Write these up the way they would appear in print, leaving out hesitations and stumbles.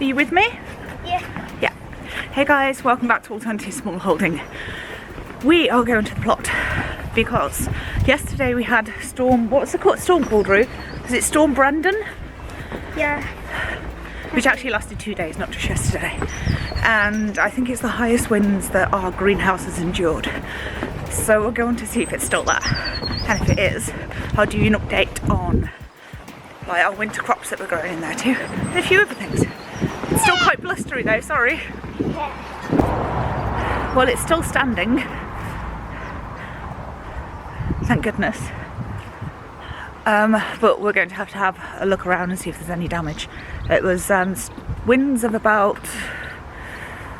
Are you with me? Yeah. Yeah. Hey guys, welcome back to Alternative Smallholding. We are going to the plot because yesterday we had storm, what's the storm called, Rue? Was it Storm Brenden? Yeah. Which actually lasted 2 days, not just yesterday. And I think it's the highest winds that our greenhouse has endured. So we're going to see if it's still there. And if it is, I'll do you an update on like our winter crops that we're growing in there too. And a few other things. It's still quite blustery though, sorry. Yeah. Well, it's still standing. Thank goodness. But we're going to have a look around and see if there's any damage. It was winds of about,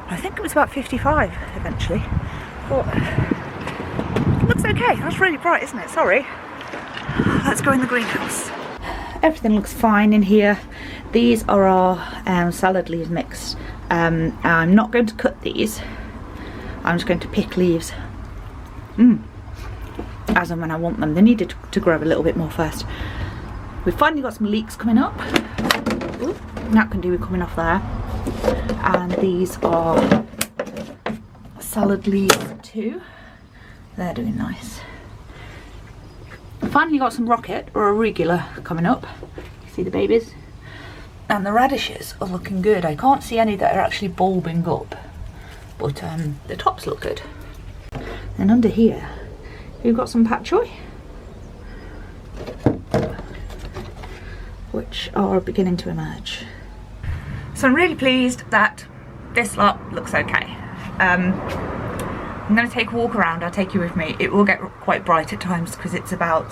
I think it was about 55 eventually. But it looks okay. That's really bright, isn't it? Sorry. Let's go in the greenhouse. Everything looks fine in here. These are our salad leaves mix. I'm not going to cut these. I'm just going to pick leaves as and when I want them. They needed to grow a little bit more first. We've finally got some leeks coming up. Ooh, that can do with coming off there. And these are salad leaves too. They're doing nice. Finally got some rocket or arugula coming up. You see the babies? And the radishes are looking good. I can't see any that are actually bulbing up, but the tops look good. And under here, we've got some pak choi, which are beginning to emerge. So I'm really pleased that this lot looks okay. I'm going to take a walk around. I'll take you with me. It will get quite bright at times because it's about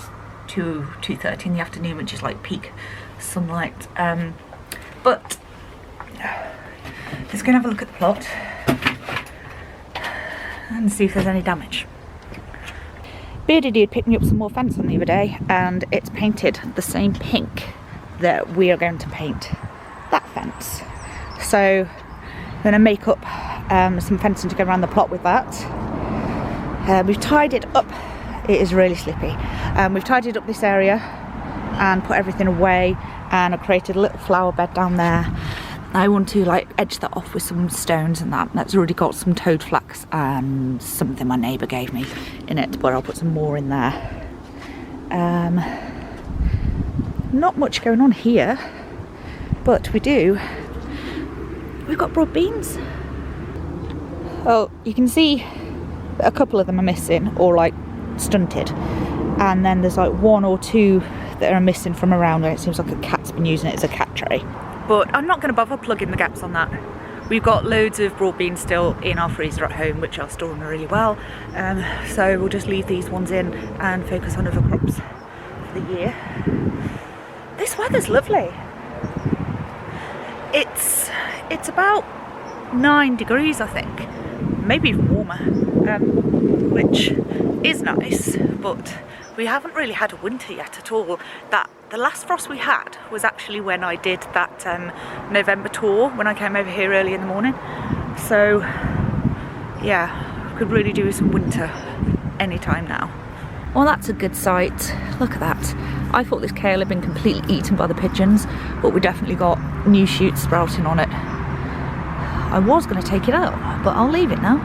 2:30 in the afternoon, which is like peak sunlight. But let's go and have a look at the plot and see if there's any damage. Beardy Dude picked me up some more fence on the other day, and it's painted the same pink that we are going to paint that fence. So I'm going to make up some fencing to go around the plot with that. We've tied it up. It is really slippy. We've tidied up this area and put everything away, and I've created a little flower bed down there. I want to like edge that off with some stones and that's already got some toad flax and something my neighbour gave me in it, but I'll put some more in there. Not much going on here, but we've got broad beans. Oh, you can see a couple of them are missing or like stunted, and then there's like one or two that are missing from around where it seems like a cat's been using it as a cat tray. But I'm not going to bother plugging the gaps on that. We've got loads of broad beans still in our freezer at home, which are storing really well. So we'll just leave these ones in and focus on other crops for the year. This weather's lovely. It's about 9 degrees, I think, maybe even warmer, which is nice, but we haven't really had a winter yet at all. The last frost we had was actually when I did that November tour, when I came over here early in the morning. So yeah, could really do with some winter anytime now. Well, that's a good sight. Look at that. I thought this kale had been completely eaten by the pigeons, but we definitely got new shoots sprouting on it. I was going to take it out, but I'll leave it now.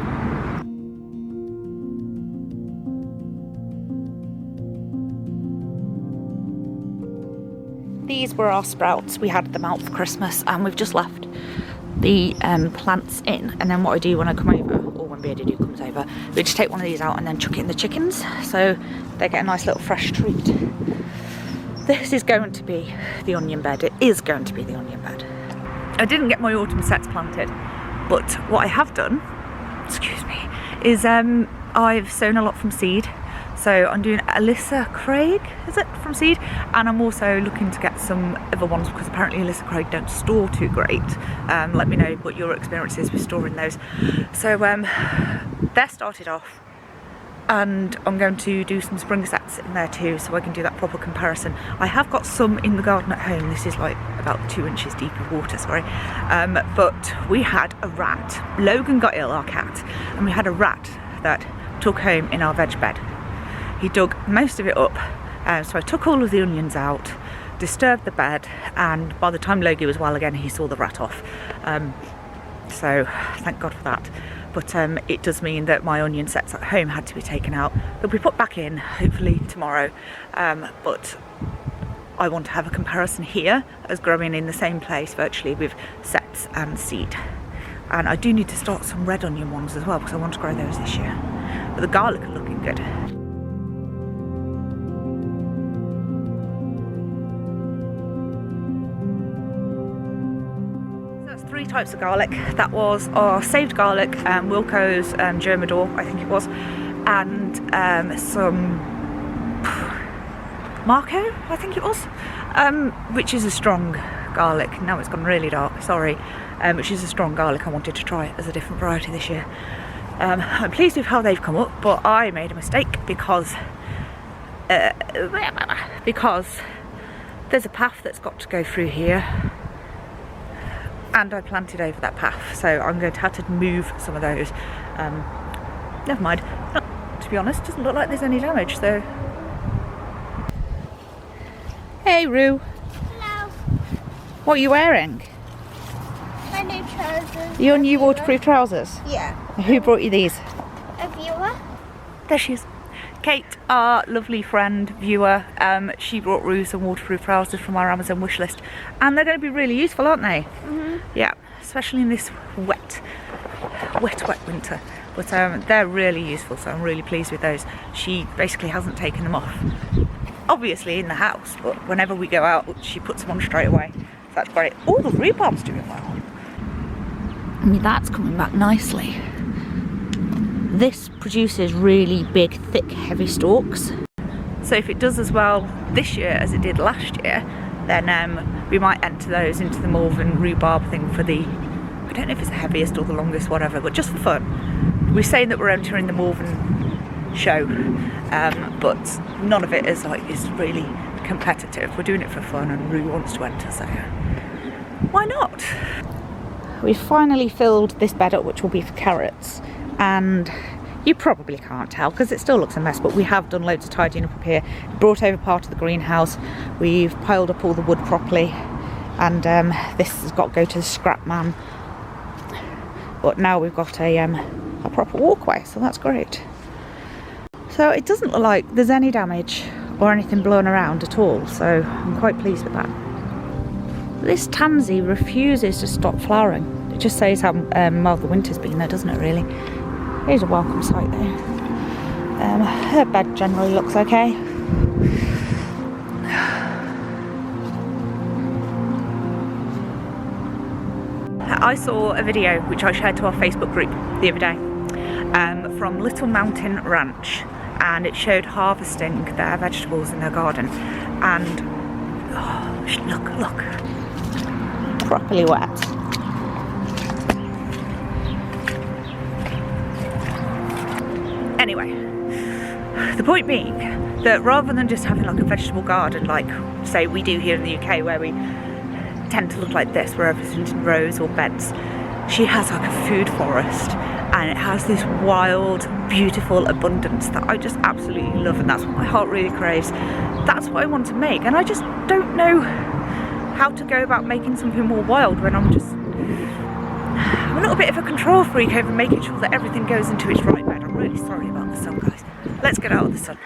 These were our sprouts. We had them out for Christmas, and we've just left the plants in. And then what I do when I come over, or when Beardy Dude comes over, we just take one of these out and then chuck it in the chickens, so they get a nice little fresh treat. This is going to be the onion bed. It is going to be the onion bed. I didn't get my autumn sets planted, but what I have done, excuse me, is I've sown a lot from seed. So I'm doing Alyssa Craig, is it, from seed? And I'm also looking to get some other ones because apparently Alyssa Craig don't store too great. Let me know what your experience is with storing those. So they're started off, and I'm going to do some spring sets in there too, so I can do that proper comparison. I have got some in the garden at home. This is like about 2 inches deep of water, sorry. But we had a rat. Logan got ill, our cat, and we had a rat that took home in our veg bed. He dug most of it up, so I took all of the onions out, disturbed the bed, and by the time Logie was well again, he saw the rat off. So thank God for that. But it does mean that my onion sets at home had to be taken out. They'll be put back in hopefully tomorrow, but I want to have a comparison here as growing in the same place virtually with sets and seed. And I do need to start some red onion ones as well, because I want to grow those this year. But the garlic are looking good. Three types of garlic. That was our saved garlic, Wilco's Germador, I think it was, and some Marco, I think it was, which is a strong garlic. Now it's gone really dark, sorry. Which is a strong garlic I wanted to try as a different variety this year. I'm pleased with how they've come up, but I made a mistake because there's a path that's got to go through here, and I planted over that path, so I'm going to have to move some of those. Never mind. To be honest, doesn't look like there's any damage, so. Hey Roo. Hello. What are you wearing? My new trousers. Your new waterproof trousers? Yeah. Who brought you these? A viewer. There she is. Kate, our lovely friend, viewer, she brought Roo some waterproof trousers from our Amazon wish list, and they're going to be really useful, aren't they? Yeah, especially in this wet winter. But they're really useful, so I'm really pleased with those. She basically hasn't taken them off, obviously in the house, but whenever we go out she puts them on straight away. So that's great. Oh, the rhubarb's doing well. I mean, that's coming back nicely. This produces really big, thick, heavy stalks. So if it does as well this year as it did last year, then we might enter those into the Malvern rhubarb thing for the, I don't know if it's the heaviest or the longest, whatever, but just for fun. We're saying that we're entering the Malvern show, but none of it is really competitive. We're doing it for fun, and Roo wants to enter, so why not? We've finally filled this bed up, which will be for carrots, and you probably can't tell because it still looks a mess, but we have done loads of tidying up here. Brought over part of the greenhouse, we've piled up all the wood properly, and this has got to go to the scrap man. But now we've got a proper walkway, so that's great. So it doesn't look like there's any damage or anything blown around at all, so I'm quite pleased with that. This tansy refuses to stop flowering. It just says how mild the winter's been there, doesn't it, really? Here's a welcome sight though. Her bed generally looks okay. I saw a video which I shared to our Facebook group the other day from Little Mountain Ranch, and it showed harvesting their vegetables in their garden, and oh, look, properly wet. Anyway, the point being that rather than just having like a vegetable garden like say we do here in the UK, where we tend to look like this, where everything's in rows or beds, she has like a food forest, and it has this wild, beautiful abundance that I just absolutely love, and that's what my heart really craves. That's what I want to make, and I just don't know how to go about making something more wild when I'm a little bit of a control freak over making sure that everything goes into its right bed. I'm really sorry about the sun, guys. Let's get out of the sun.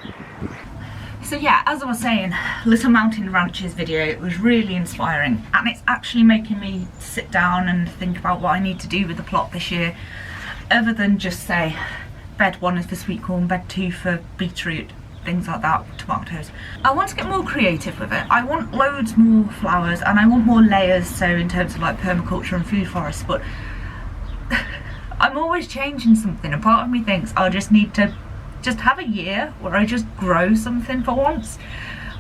So yeah, as I was saying, Little Mountain Ranch's video was really inspiring, and it's actually making me sit down and think about what I need to do with the plot this year, other than just say bed 1 is for sweet corn, bed 2 for beetroot, things like that, tomatoes. I want to get more creative with it. I want loads more flowers, and I want more layers, so in terms of like permaculture and food forests, but I'm always changing something, and part of me thinks I just need to just have a year where I just grow something for once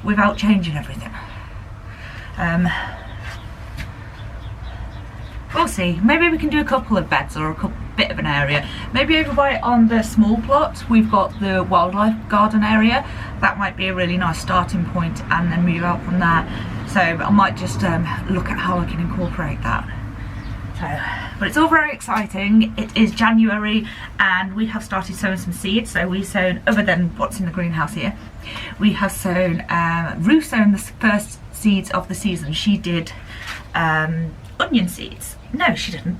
without changing everything. We'll see. Maybe we can do a couple of beds or a bit of an area. Maybe over by on the small plot we've got the wildlife garden area. That might be a really nice starting point, and then move out from there. So I might just look at how I can incorporate that. But it's all very exciting. It is January, and we have started sowing some seeds. So we've sown, other than what's in the greenhouse here, we have sown, Roo sown the first seeds of the season. She did onion seeds. No, she didn't.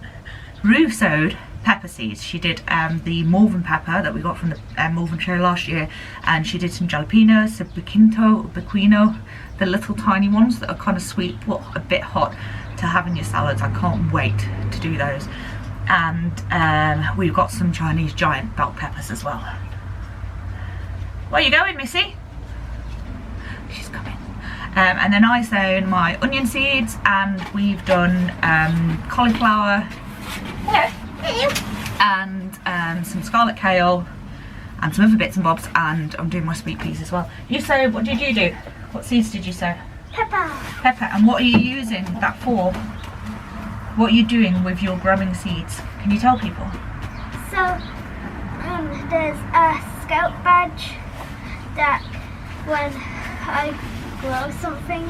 Rue sowed pepper seeds. She did the Malvern pepper that we got from the Malvern show last year, and she did some jalapenos, some bequino, the little tiny ones that are kind of sweet but a bit hot to have in your salads. I can't wait to do those. And we've got some Chinese giant bell peppers as well. Where are you going, Missy? She's coming. And then I sown my onion seeds, and we've done cauliflower. Hello. And some scarlet kale and some other bits and bobs, and I'm doing my sweet peas as well. You sowed, what did you do? What seeds did you sow? Pepper. Pepper. And what are you using that for? What are you doing with your growing seeds? Can you tell people? So there's a scout badge that when I grow something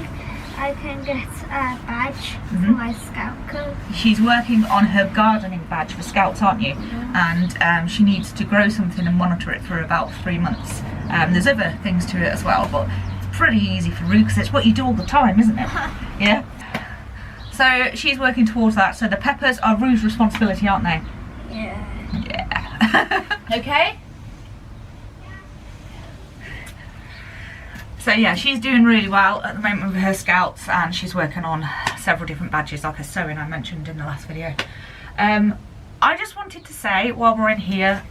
I can get a badge for my scout coat. She's working on her gardening badge for Scouts, aren't you? And she needs to grow something and monitor it for about 3 months. There's other things to it as well, but it's pretty easy for Rue because it's what you do all the time, isn't it? Yeah. So she's working towards that. So the peppers are Rue's responsibility, aren't they? Yeah. Yeah. Okay. So yeah, she's doing really well at the moment with her Scouts, and she's working on several different badges like her sewing I mentioned in the last video. I just wanted to say while we're in here,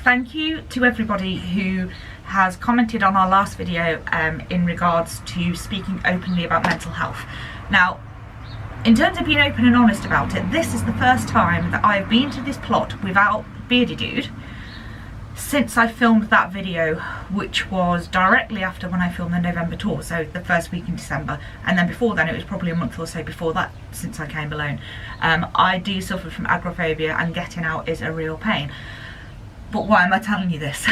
thank you to everybody who has commented on our last video in regards to speaking openly about mental health. Now, in terms of being open and honest about it, this is the first time that I've been to this plot without Beardy Dude since I filmed that video, which was directly after when I filmed the November tour, so the first week in December, and then before then it was probably a month or so before that since I came alone. I do suffer from agoraphobia, and getting out is a real pain. But why am I telling you this?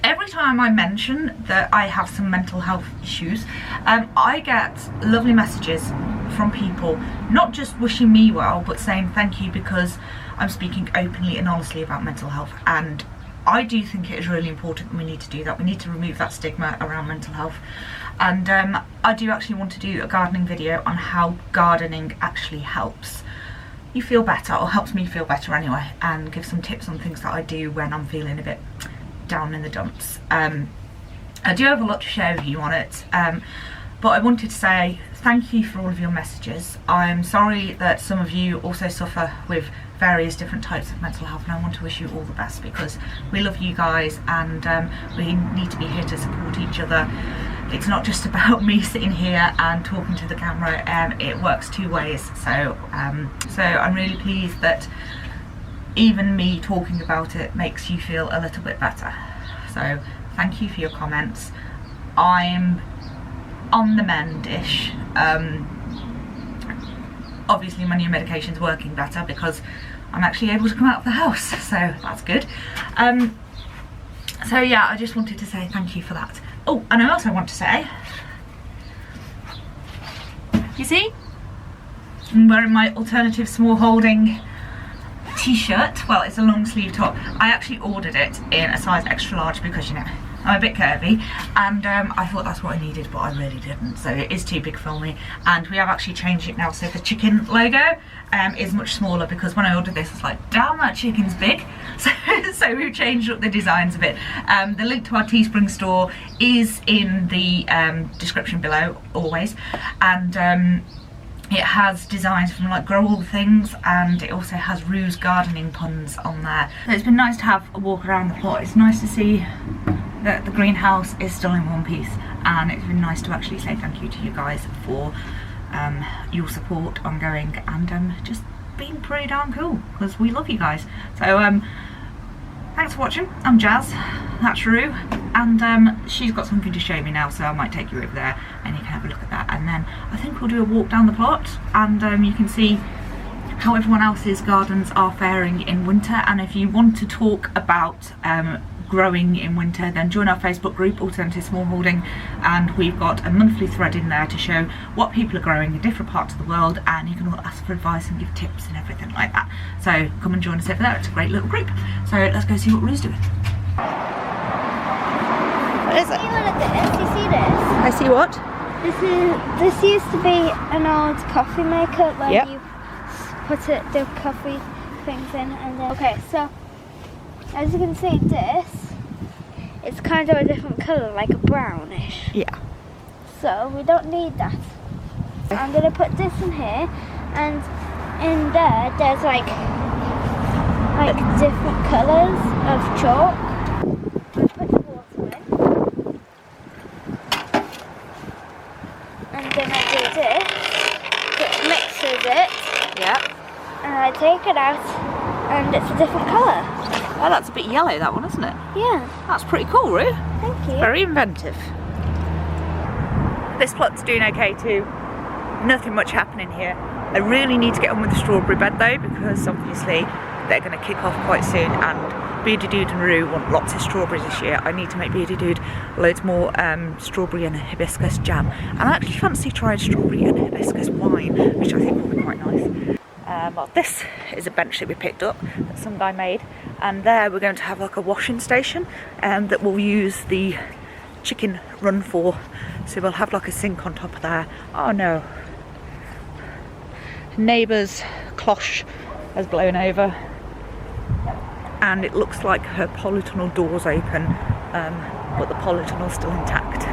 Every time I mention that I have some mental health issues, I get lovely messages from people, not just wishing me well, but saying thank you because I'm speaking openly and honestly about mental health. And I do think it is really important that we need to do that. We need to remove that stigma around mental health. And I do actually want to do a gardening video on how gardening actually helps you feel better, or helps me feel better anyway, and give some tips on things that I do when I'm feeling a bit down in the dumps. I do have a lot to share with you on it, but I wanted to say thank you for all of your messages. I'm sorry that some of you also suffer with various different types of mental health, and I want to wish you all the best because we love you guys, and we need to be here to support each other. It's not just about me sitting here and talking to the camera, it works two ways. So I'm really pleased that even me talking about it makes you feel a little bit better. So thank you for your comments. I'm on the mend-ish. Obviously my new medication's working better because I'm actually able to come out of the house, so that's good. So yeah, I just wanted to say thank you for that. Oh, and I also want to say, you see, I'm wearing my alternative Smallholding t-shirt. Well, it's a long sleeve top. I actually ordered it in a size extra large because, you know, I'm a bit curvy, and I thought that's what I needed, but I really didn't, so it is too big for me. And we have actually changed it now, so the chicken logo is much smaller, because when I ordered this I was like, damn, that chicken's big. So we've changed up the designs a bit. The link to our Teespring store is in the description below, always, and it has designs from like Grow All the Things, and it also has Rue's gardening puns on there. So it's been nice to have a walk around the plot. It's nice to see that the greenhouse is still in one piece, and it's been nice to actually say thank you to you guys for your support ongoing, and just being pretty darn cool, because we love you guys. So thanks for watching. I'm Jazz, that's Rue, and she's got something to show me now, so I might take you over there and you can have a look at that, and then I think we'll do a walk down the plot, and you can see how everyone else's gardens are faring in winter. And if you want to talk about growing in winter, then join our Facebook group, Alternative Smallholding, and we've got a monthly thread in there to show what people are growing in different parts of the world, and you can all ask for advice and give tips and everything like that. So come and join us over there. It's a great little group. So let's go see what Rue's doing. What is it? You look at this. You see this? I see what? This used to be an old coffee maker where Yep. you put the coffee things in, and then okay. So as you can see, this it's kind of a different colour, like a brownish. Yeah. So we don't need that. So I'm gonna put this in here, and in there there's like different colours of chalk. I put the water in, and then I do this, which mixes it, Yeah. and I take it out, and it's a different colour. Oh, that's a bit yellow, that one, isn't it? Yeah, That's pretty cool, Roo. thank you. Very inventive. This plot's doing okay too. Nothing much happening here. I really need to get on with the strawberry bed though, because obviously they're going to kick off quite soon, and Beardy Dude and Roo want lots of strawberries this year. I need to make Beardy Dude loads more strawberry and hibiscus jam. And I actually fancy trying strawberry and hibiscus wine, which I think will be quite nice. Well, this is a bench that we picked up that some guy made, and there we're going to have like a washing station that we'll use the chicken run for. So we'll have like a sink on top of there. Oh no. Neighbour's cloche has blown over, and it looks like her polytunnel door's open, but the polytunnel's still intact.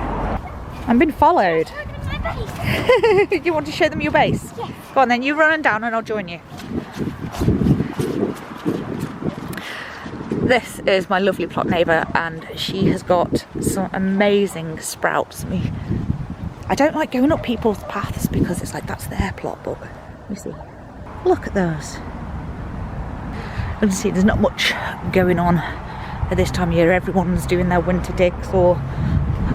I'm being followed. You want to show them your base? Yes. Go on then, you run down and I'll join you. This is my lovely plot neighbour, and she has got some amazing sprouts. I don't like going up people's paths because it's like that's their plot, but you see, look at those. You can see there's not much going on at this time of year. Everyone's doing their winter digs, or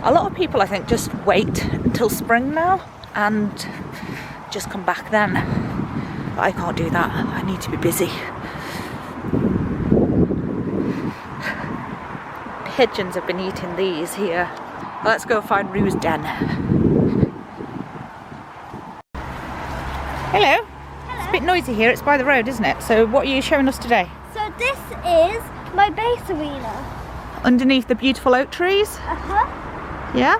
a lot of people I think just wait until spring now and just come back then. But I can't do that. I need to be busy. Pigeons have been eating these here. Let's go find Roo's den. Hello. It's a bit noisy here. It's by the road, isn't it? So what are you showing us today? So this is my base arena. Underneath the beautiful oak trees? Uh-huh. Yeah?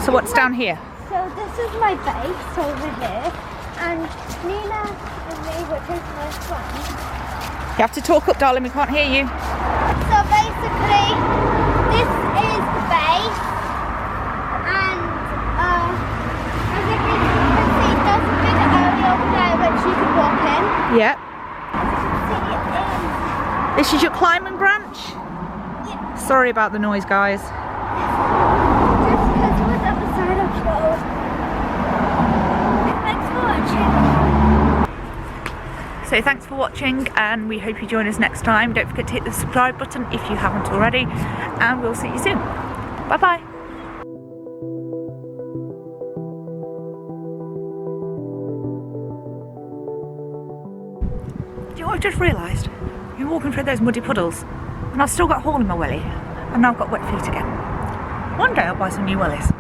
So what's my- down here? So this is my base over here, and Nina and me, which is my friend. You have to talk up, darling. We can't hear you. So basically, this is the base, and as you can see, there's a big area over there which you can walk in. Yeah. As you can see, it is. This is your climbing branch? Yeah. Sorry about the noise, guys. Just because we're on the other side of the road. Thanks for watching. So thanks for watching, and we hope you join us next time. Don't forget to hit the subscribe button if you haven't already, and we'll see you soon. Bye bye. Do you know what I've just realised? You're walking through those muddy puddles, and I've still got a hole in my welly, and now I've got wet feet again. One day I'll buy some new wellies.